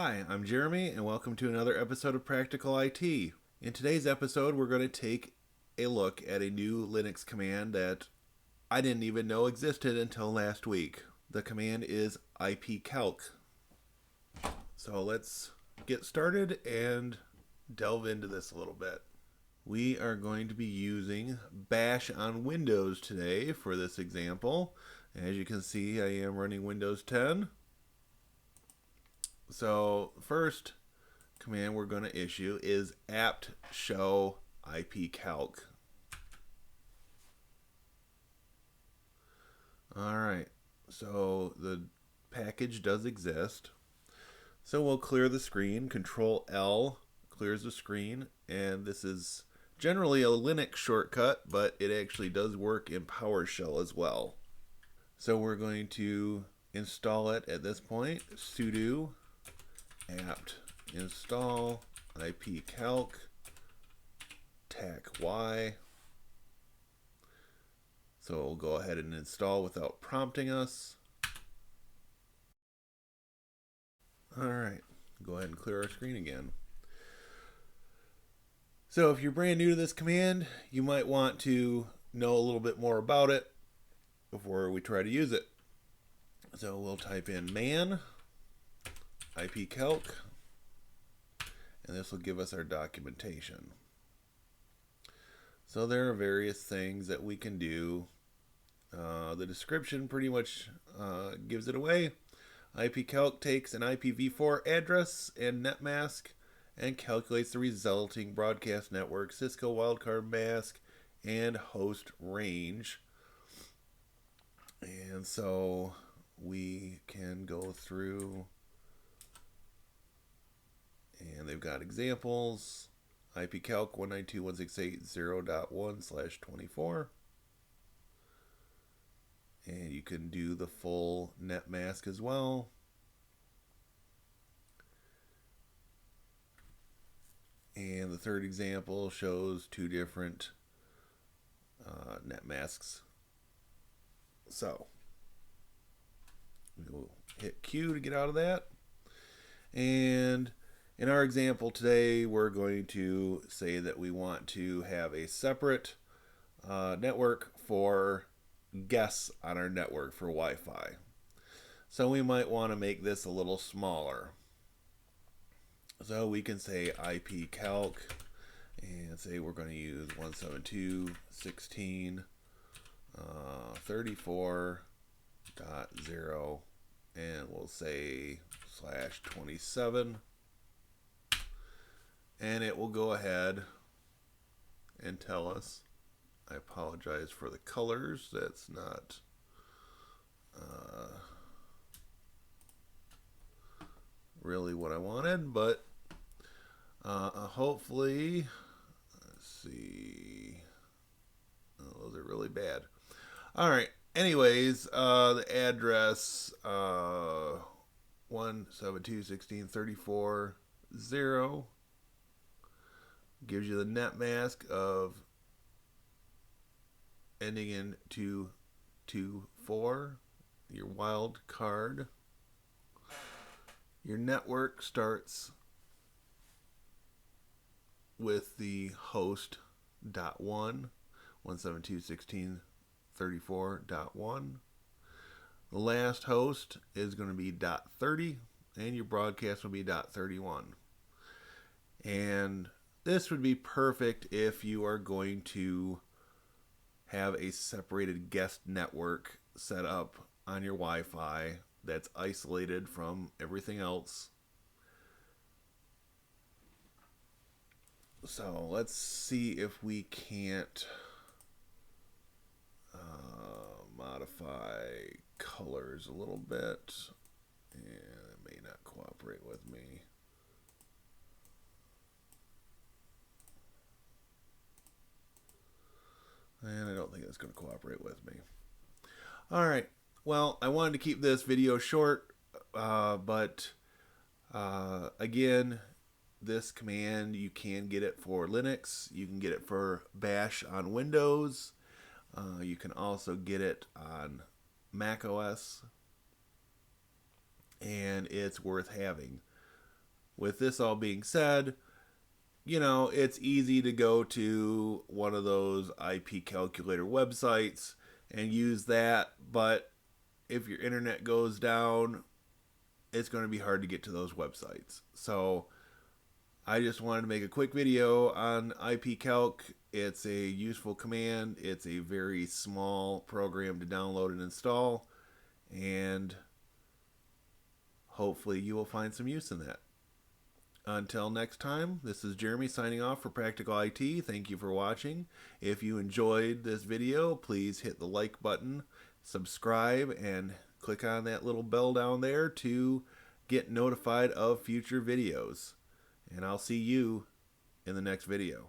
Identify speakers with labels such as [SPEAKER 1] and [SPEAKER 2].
[SPEAKER 1] Hi, I'm Jeremy, and welcome to another episode of Practical IT. In today's episode, we're going to take a look at a new Linux command that I didn't even know existed until last week. The command is ipcalc. So let's get started and delve into this a little bit. We are going to be using Bash on Windows today for this example. As you can see, I am running Windows 10. So first command we're going to issue is apt show ipcalc. Alright, so the package does exist. So we'll clear the screen. Control L clears the screen, and this is generally a Linux shortcut, but it actually does work in PowerShell as well. So we're going to install it at this point. Sudo apt install ipcalc tac-y. So we'll go ahead and install without prompting us. Alright, go ahead and clear our screen again. So if you're brand new to this command, you might want to know a little bit more about it before we try to use it. So we'll type in man ipcalc, and this will give us our documentation. So there are various things that we can do. The description pretty much gives it away. ipcalc takes an IPv4 address and netmask and calculates the resulting broadcast network, Cisco wildcard mask, and host range. And so we can go through, and they've got examples. ipcalc 192.168.0.1/24. And you can do the full net mask as well. And the third example shows two different net masks. So we'll hit Q to get out of that. And in our example today, we're going to say that we want to have a separate network for guests on our network for Wi-Fi. So we might want to make this a little smaller. So we can say ipcalc and say we're going to use 172.16.34.0, and we'll say /27, and it will go ahead and tell us. I apologize for the colors. That's not really what I wanted, but hopefully, let's see. Oh, those are really bad. All right. Anyways, the address 172.16.34.0 gives you the net mask of ending in 224, your wild card. Your network starts with the host .1, 172.16.34.1. The last host is going to be .30, and your broadcast will be .31. And this would be perfect if you are going to have a separated guest network set up on your Wi-Fi that's isolated from everything else. So let's see if we can't modify colors a little bit. And it may not cooperate with me. And I don't think it's going to cooperate with me. All right. Well, I wanted to keep this video short, but again, this command, you can get it for Linux. You can get it for Bash on Windows. You can also get it on macOS. And it's worth having. with this all being said, it's easy to go to one of those IP calculator websites and use that, but if your internet goes down, it's going to be hard to get to those websites. So I just wanted to make a quick video on ipcalc. It's a useful command. It's a very small program to download and install, and hopefully you will find some use in that. Until next time, this is Jeremy signing off for Practical IT. Thank you for watching. If you enjoyed this video, please hit the like button, subscribe, and click on that little bell down there to get notified of future videos. And I'll see you in the next video.